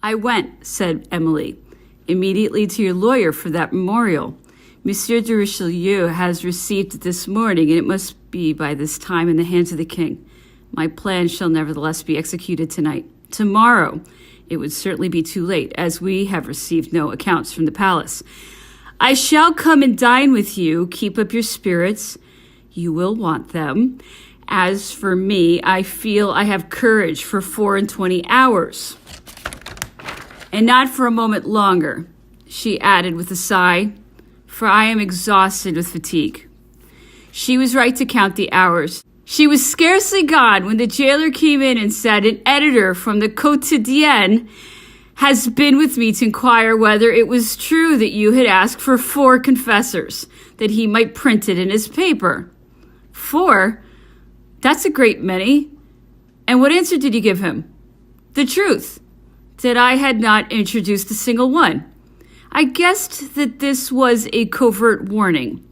I went, said Emily, immediately to your lawyer for that memorial. Monsieur de Richelieu has received it this morning, and it must be by this time in the hands of the king. My plan shall nevertheless be executed tonight. Tomorrow, it would certainly be too late, as we have received no accounts from the palace. I shall come and dine with you. Keep up your spirits. You will want them. As for me, I feel I have courage for 24 hours. And not for a moment longer, she added with a sigh, for I am exhausted with fatigue. She was right to count the hours. She was scarcely gone when the jailer came in and said, an editor from the Quotidien has been with me to inquire whether it was true that you had asked for 4 confessors, that he might print it in his paper. 4? That's a great many. And what answer did you give him? The truth, that I had not introduced a single one. I guessed that this was a covert warning.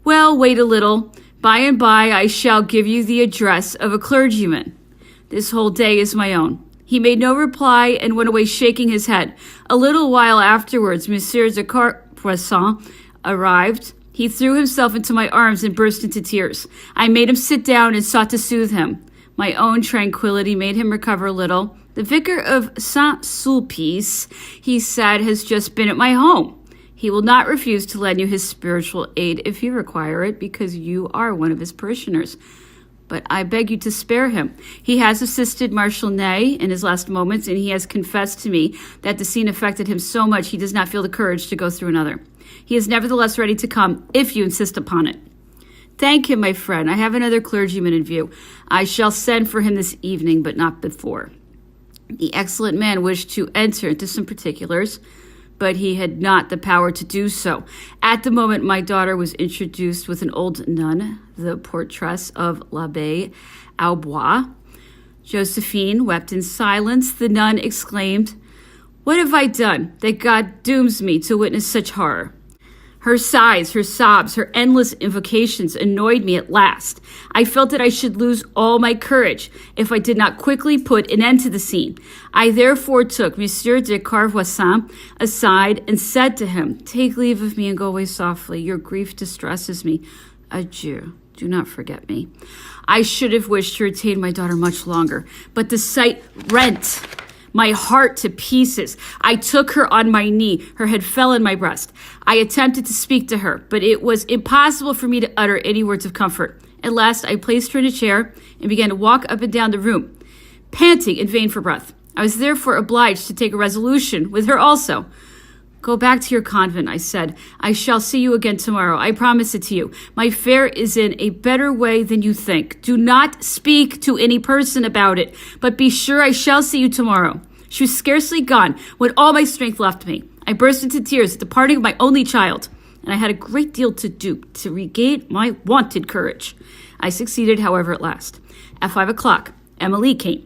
Well, wait a little. By and by, I shall give you the address of a clergyman. This whole day is my own. He made no reply and went away shaking his head. A little while afterwards, Monsieur de Carpoisson arrived. He threw himself into my arms and burst into tears. I made him sit down and sought to soothe him. My own tranquility made him recover a little. The vicar of Saint-Sulpice, he said, has just been at my home. He will not refuse to lend you his spiritual aid if you require it, because you are one of his parishioners. But I beg you to spare him. He has assisted Marshal Ney in his last moments, and he has confessed to me that the scene affected him so much he does not feel the courage to go through another. He is nevertheless ready to come, if you insist upon it. Thank him, my friend. I have another clergyman in view. I shall send for him this evening, but not before. The excellent man wished to enter into some particulars, but he had not the power to do so. At the moment, my daughter was introduced with an old nun, the portress of l'Abbé Aubois. Josephine wept in silence. The nun exclaimed, "What have I done that God dooms me to witness such horror?" Her sighs, her sobs, her endless invocations annoyed me at last. I felt that I should lose all my courage if I did not quickly put an end to the scene. I therefore took Monsieur de Carvoissin aside and said to him, "Take leave of me and go away softly. Your grief distresses me. Adieu. Do not forget me." I should have wished to retain my daughter much longer, but the sight rent my heart to pieces. I took her on my knee. Her head fell in my breast. I attempted to speak to her, but it was impossible for me to utter any words of comfort. At last, I placed her in a chair and began to walk up and down the room, panting in vain for breath. I was therefore obliged to take a resolution with her also. "Go back to your convent," I said. "I shall see you again tomorrow. I promise it to you. My fare is in a better way than you think. Do not speak to any person about it, but be sure I shall see you tomorrow." She was scarcely gone when all my strength left me. I burst into tears at the parting of my only child, and I had a great deal to do to regain my wonted courage. I succeeded, however, at last. At 5 o'clock, Emily came,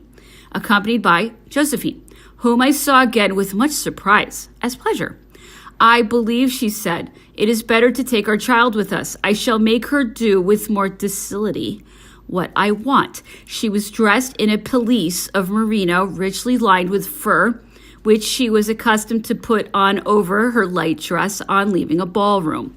accompanied by Josephine, whom I saw again with much surprise as pleasure. "I believe," she said, "it is better to take our child with us. I shall make her do with more docility what I want." She was dressed in a pelisse of merino richly lined with fur, which she was accustomed to put on over her light dress on leaving a ballroom.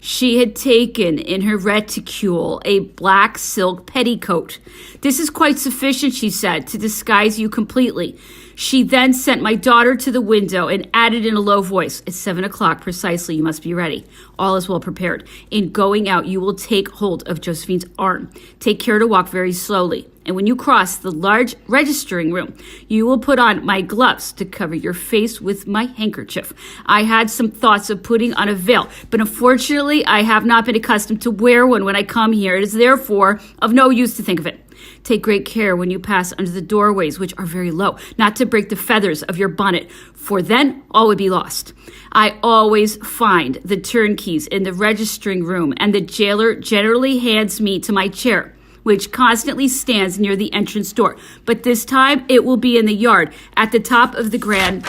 She had taken in her reticule a black silk petticoat. "This is quite sufficient," she said, "to disguise you completely." She then sent my daughter to the window and added in a low voice, "At 7 o'clock precisely, you must be ready. All is well prepared. In going out, you will take hold of Josephine's arm. Take care to walk very slowly. And when you cross the large registering room, you will put on my gloves to cover your face with my handkerchief. I had some thoughts of putting on a veil, but unfortunately, I have not been accustomed to wear one when I come here. It is therefore of no use to think of it. Take great care when you pass under the doorways, which are very low, not to break the feathers of your bonnet, for then all would be lost. I always find the turnkeys in the registering room, and the jailer generally hands me to my chair, which constantly stands near the entrance door. But this time it will be in the yard, at the top of the grand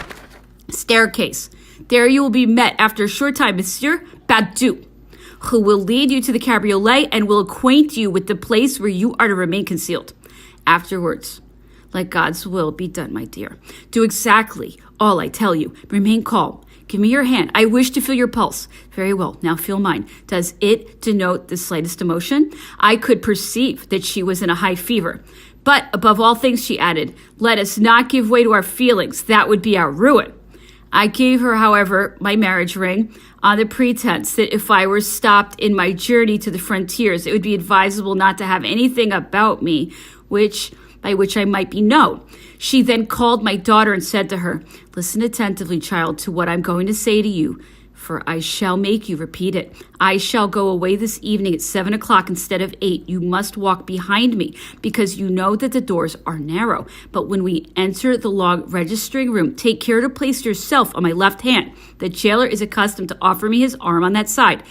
staircase. There you will be met after a short time, Monsieur Badu, who will lead you to the cabriolet and will acquaint you with the place where you are to remain concealed. Afterwards, Let God's will be done, my dear. Do exactly all I tell you. Remain calm. Give me your hand. I wish to feel your pulse. Very well. Now feel mine. Does it denote the slightest emotion? I could perceive that she was in a high fever. But above all things, she added, let us not give way to our feelings. That would be our ruin. I gave her, however, my marriage ring on the pretense that if I were stopped in my journey to the frontiers, it would be advisable not to have anything about me by which I might be known. She then called my daughter and said to her, listen attentively, child, to what I'm going to say to you, for I shall make you repeat it. I shall go away this evening at 7 o'clock instead of 8. You must walk behind me because you know that the doors are narrow. But when we enter the long registering room, take care to place yourself on my left hand. The jailer is accustomed to offer me his arm on that side,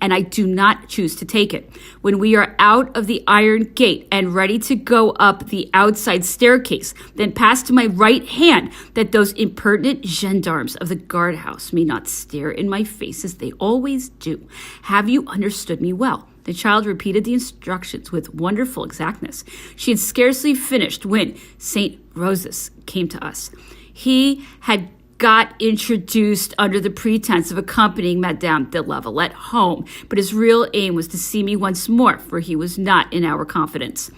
and I do not choose to take it. When we are out of the iron gate and ready to go up the outside staircase, then pass to my right hand, that those impertinent gendarmes of the guardhouse may not stare in my face as they always do. Have you understood me well? The child repeated the instructions with wonderful exactness. She had scarcely finished when St. Rosas came to us. He had got introduced under the pretense of accompanying Madame de Lavalette home, but his real aim was to see me once more, for he was not in our confidence.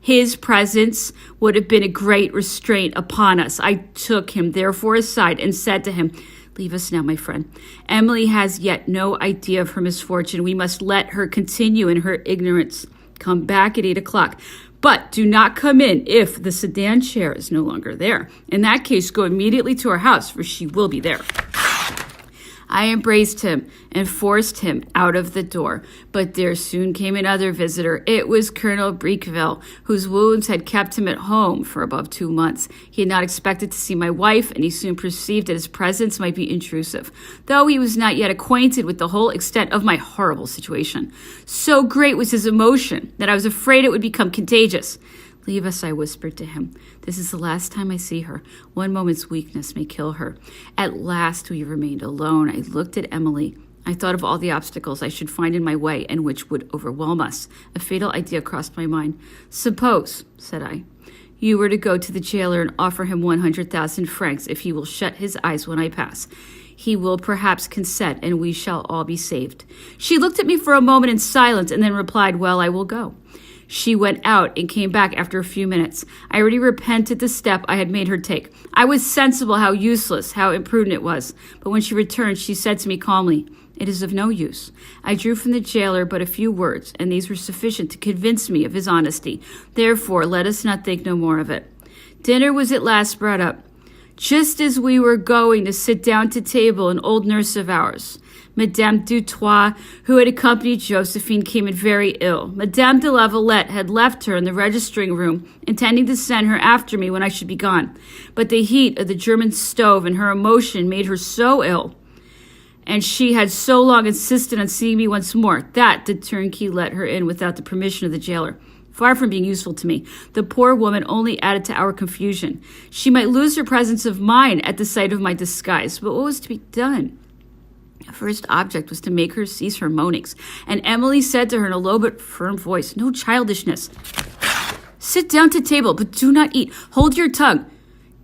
His presence would have been a great restraint upon us. I took him therefore aside and said to him, leave us now, my friend. Emily has yet no idea of her misfortune. We must let her continue in her ignorance. Come back at 8 o'clock. But do not come in if the sedan chair is no longer there. In that case, go immediately to her house, for she will be there. I embraced him and forced him out of the door. But there soon came another visitor. It was Colonel Briqueville, whose wounds had kept him at home for above 2 months. He had not expected to see my wife, and he soon perceived that his presence might be intrusive, though he was not yet acquainted with the whole extent of my horrible situation. So great was his emotion that I was afraid it would become contagious. Leave us, I whispered to him. This is the last time I see her. One moment's weakness may kill her. At last we remained alone. I looked at Emily. I thought of all the obstacles I should find in my way and which would overwhelm us. A fatal idea crossed my mind. Suppose, said I, you were to go to the jailer and offer him 100,000 francs if he will shut his eyes when I pass. He will perhaps consent, and we shall all be saved. She looked at me for a moment in silence and then replied, well, I will go. She went out and came back after a few minutes. I already repented the step I had made her take. I was sensible how useless, how imprudent it was. But when she returned, she said to me calmly, it is of no use. I drew from the jailer but a few words, and these were sufficient to convince me of his honesty. Therefore, let us not think no more of it. Dinner was at last brought up. Just as we were going to sit down to table, an old nurse of ours, Madame Dutoit, who had accompanied Josephine, came in very ill. Madame de Lavalette had left her in the registering room, intending to send her after me when I should be gone. But the heat of the German stove and her emotion made her so ill, and she had so long insisted on seeing me once more, that the turnkey let her in without the permission of the jailer. Far from being useful to me, the poor woman only added to our confusion. She might lose her presence of mind at the sight of my disguise, but what was to be done? The first object was to make her cease her moanings, and Emily said to her in a low but firm voice, no childishness. Sit down to table, but do not eat. Hold your tongue,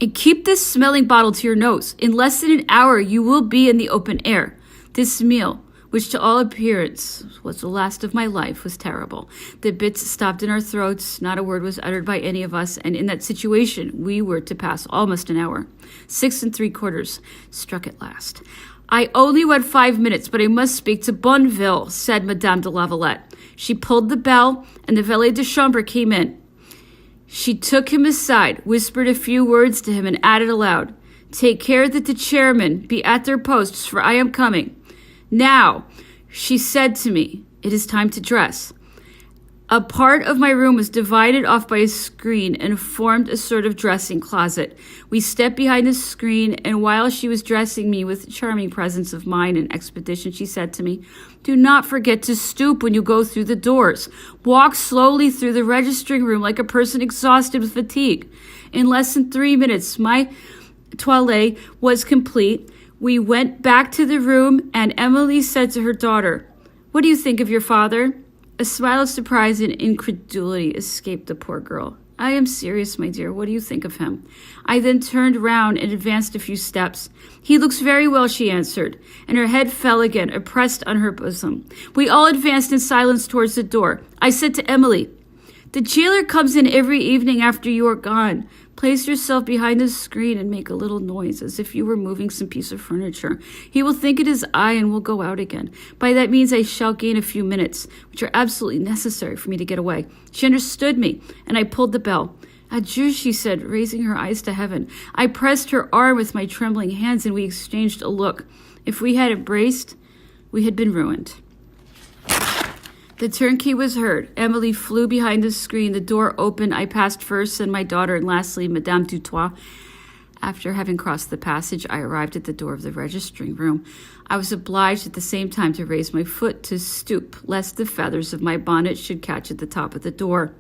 and keep this smelling bottle to your nose. In less than an hour you will be in the open air. This meal, which to all appearance was the last of my life, was terrible. The bits stopped in our throats, not a word was uttered by any of us, and in that situation we were to pass almost an hour. 6 3/4 struck at last. I only went 5 minutes, but I must speak to Bonneville, said Madame de Lavalette. She pulled the bell, and the valet de chambre came in. She took him aside, whispered a few words to him, and added aloud, take care that the chairmen be at their posts, for I am coming. Now, she said to me, it is time to dress. A part of my room was divided off by a screen and formed a sort of dressing closet. We stepped behind the screen, and while she was dressing me with charming presence of mind and expedition, she said to me, do not forget to stoop when you go through the doors. Walk slowly through the registering room like a person exhausted with fatigue. In less than 3 minutes, my toilette was complete. We went back to the room, and Emily said to her daughter, what do you think of your father? A smile of surprise and incredulity escaped the poor girl. I am serious, my dear. What do you think of him? I then turned round and advanced a few steps. He looks very well, she answered, and her head fell again, oppressed on her bosom. We all advanced in silence towards the door. I said to Emily, the jailer comes in every evening after you are gone. Place yourself behind the screen and make a little noise, as if you were moving some piece of furniture. He will think it is I and will go out again. By that means I shall gain a few minutes, which are absolutely necessary for me to get away. She understood me, and I pulled the bell. Adieu, she said, raising her eyes to heaven. I pressed her arm with my trembling hands, and we exchanged a look. If we had embraced, we had been ruined. The turnkey was heard. Emily flew behind the screen. The door opened. I passed first, and my daughter, and lastly, Madame Dutoit. After having crossed the passage, I arrived at the door of the registering room. I was obliged at the same time to raise my foot to stoop, lest the feathers of my bonnet should catch at the top of the door.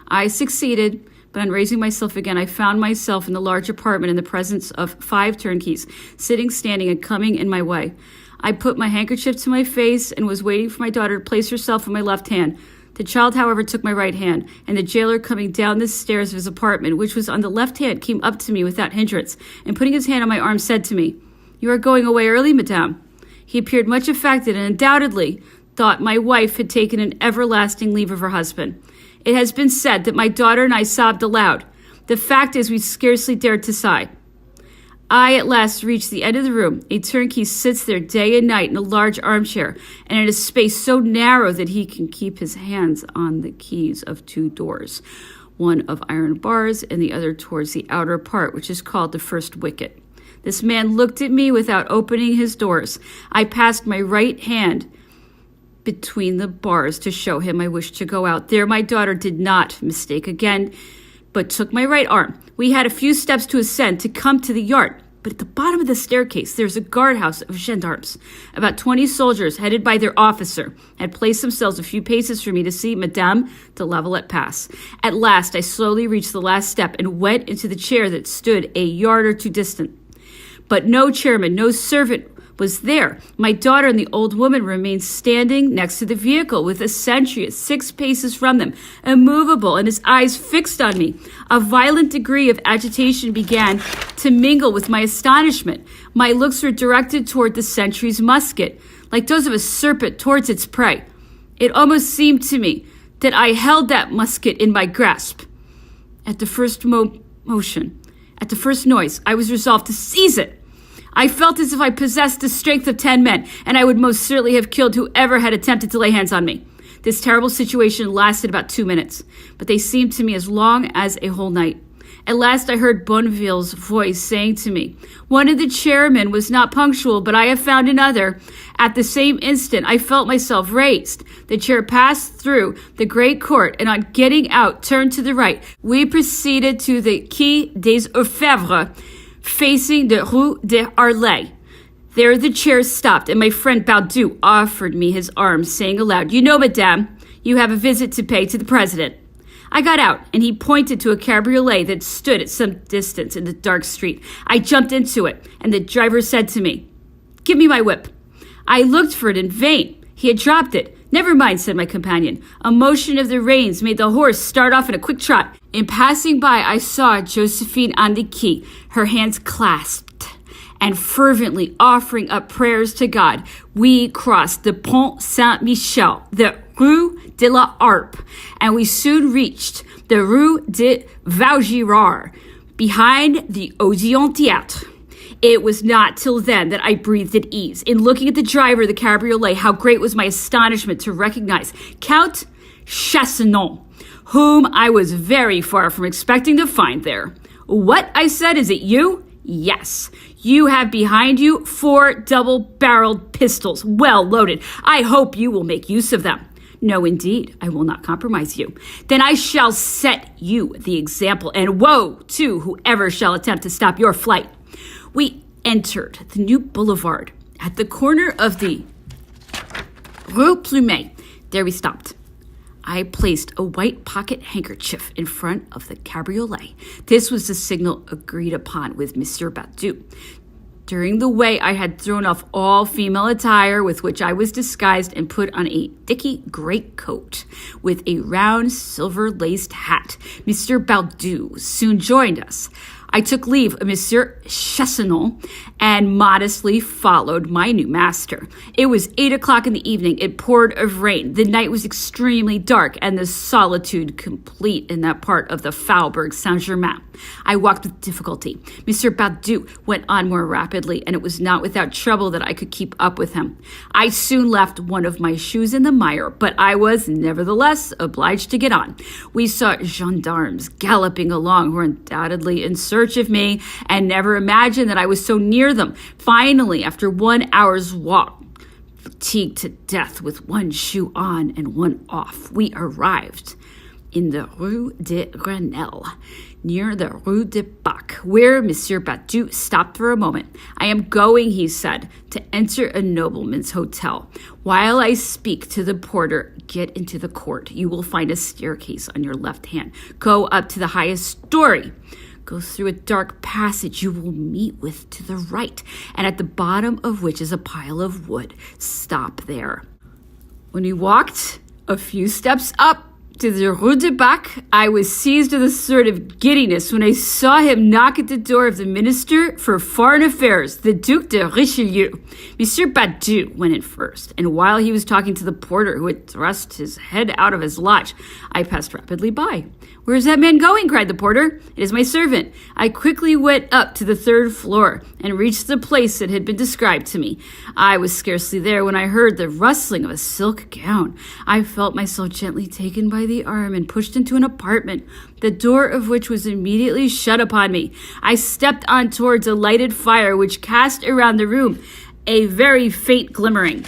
I succeeded, but on raising myself again, I found myself in the large apartment in the presence of 5 turnkeys, sitting, standing, and coming in my way. I put my handkerchief to my face and was waiting for my daughter to place herself on my left hand. The child, however, took my right hand, and the jailer, coming down the stairs of his apartment, which was on the left hand, came up to me without hindrance, and putting his hand on my arm, said to me, You are going away early, madame. He appeared much affected and undoubtedly thought my wife had taken an everlasting leave of her husband. It has been said that my daughter and I sobbed aloud. The fact is, we scarcely dared to sigh. I at last reached the end of the room. A turnkey sits there day and night in a large armchair, and in a space so narrow that he can keep his hands on the keys of 2 doors, one of iron bars and the other towards the outer part, which is called the first wicket. This man looked at me without opening his doors. I passed my right hand between the bars to show him I wished to go out. There my daughter did not mistake again, but took my right arm. We had a few steps to ascend to come to the yard, but at the bottom of the staircase there's a guardhouse of gendarmes. About 20 soldiers, headed by their officer, had placed themselves a few paces for me to see Madame de Lavalette pass. At last I slowly reached the last step and went into the chair that stood a yard or 2 distant. But no chairman, no servant was there. My daughter and the old woman remained standing next to the vehicle with a sentry at 6 paces from them, immovable and his eyes fixed on me. A violent degree of agitation began to mingle with my astonishment. My looks were directed toward the sentry's musket, like those of a serpent towards its prey. It almost seemed to me that I held that musket in my grasp. At the first motion, at the first noise, I was resolved to seize it. I felt as if I possessed the strength of 10 men, and I would most certainly have killed whoever had attempted to lay hands on me. This terrible situation lasted about 2 minutes, but they seemed to me as long as a whole night. At last I heard Bonneville's voice saying to me, One of the chairmen was not punctual, but I have found another. At the same instant, I felt myself raised. The chair passed through the great court, and on getting out, turned to the right. We proceeded to the Quai des Orfèvres, facing the Rue des Harleys. There the chair stopped, and my friend Baudu offered me his arm, saying aloud, You know, madame, you have a visit to pay to the president. I got out, and he pointed to a cabriolet that stood at some distance in the dark street. I jumped into it, and the driver said to me, Give me my whip. I looked for it in vain. He had dropped it. Never mind, said my companion. A motion of the reins made the horse start off in a quick trot. In passing by, I saw Josephine on the quay, her hands clasped, and fervently offering up prayers to God. We crossed the Pont Saint-Michel, the Rue de la Harpe, and we soon reached the Rue de Vaugirard, behind the Odeon Theatre. It was not till then that I breathed at ease. In looking at the driver of the cabriolet, how great was my astonishment to recognize Count Chassanon, whom I was very far from expecting to find there. What, I said, is it you? Yes. You have behind you 4 double-barreled pistols, well loaded. I hope you will make use of them. No, indeed, I will not compromise you. Then I shall set you the example, and woe to whoever shall attempt to stop your flight. We entered the new boulevard at the corner of the Rue Plumet. There we stopped. I placed a white pocket handkerchief in front of the cabriolet. This was the signal agreed upon with Monsieur Baudu. During the way, I had thrown off all female attire with which I was disguised and put on a dicky greatcoat with a round silver-laced hat. Monsieur Baudu soon joined us. I took leave of Monsieur Chesnel and modestly followed my new master. It was 8 o'clock in the evening. It poured of rain. The night was extremely dark and the solitude complete in that part of the Faubourg Saint-Germain. I walked with difficulty. Monsieur Baudu went on more rapidly, and it was not without trouble that I could keep up with him. I soon left one of my shoes in the mire, but I was nevertheless obliged to get on. We saw gendarmes galloping along who were undoubtedly in search of me, and never imagined that I was so near them. Finally, after 1 hour's walk, fatigued to death with one shoe on and one off, we arrived in the Rue de Grenelle, near the Rue de Bac, where Monsieur Baudu stopped for a moment. I am going, he said, to enter a nobleman's hotel. While I speak to the porter, get into the court. You will find a staircase on your left hand. Go up to the highest story. Go through a dark passage you will meet with to the right, and at the bottom of which is a pile of wood. Stop there. When we walked a few steps up to the Rue de Bac, I was seized with a sort of giddiness when I saw him knock at the door of the Minister for Foreign Affairs, the Duc de Richelieu. Monsieur Baudu went in first, and while he was talking to the porter who had thrust his head out of his lodge, I passed rapidly by. "Where is that man going?" cried the porter. "It is my servant." I quickly went up to the 3rd floor and reached the place that had been described to me. I was scarcely there when I heard the rustling of a silk gown. I felt myself gently taken by the arm and pushed into an apartment, the door of which was immediately shut upon me. I stepped on towards a lighted fire which cast around the room a very faint glimmering.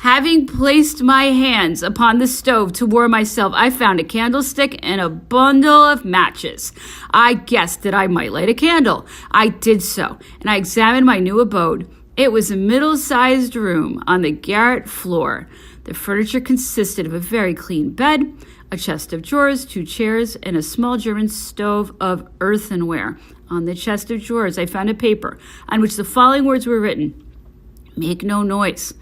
Having placed my hands upon the stove to warm myself, I found a candlestick and a bundle of matches. I guessed that I might light a candle. I did so, and I examined my new abode. It was a middle-sized room on the garret floor. The furniture consisted of a very clean bed, a chest of drawers, 2 chairs, and a small German stove of earthenware. On the chest of drawers, I found a paper on which the following words were written: "Make no noise.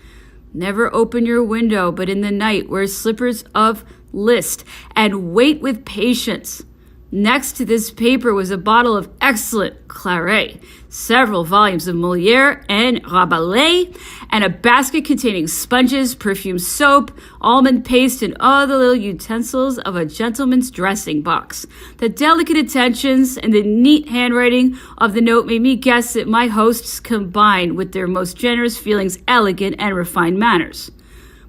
Never open your window, but in the night wear slippers of list, and wait with patience." Next to this paper was a bottle of excellent claret, several volumes of Molière and Rabelais, and a basket containing sponges, perfumed soap, almond paste, and all the little utensils of a gentleman's dressing box. The delicate attentions and the neat handwriting of the note made me guess that my hosts combined with their most generous feelings elegant and refined manners.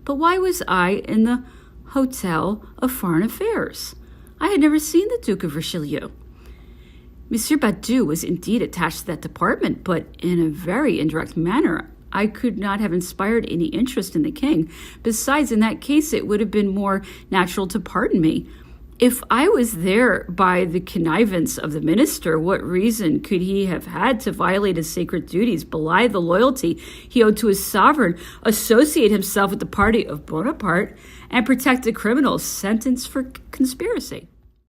But why was I in the Hotel of Foreign Affairs? I had never seen the Duke of Richelieu. Monsieur Baudu was indeed attached to that department, but in a very indirect manner. I could not have inspired any interest in the king. Besides, in that case, it would have been more natural to pardon me. If I was there by the connivance of the minister, what reason could he have had to violate his sacred duties, belie the loyalty he owed to his sovereign, associate himself with the party of Bonaparte, and protect a criminal sentenced for conspiracy?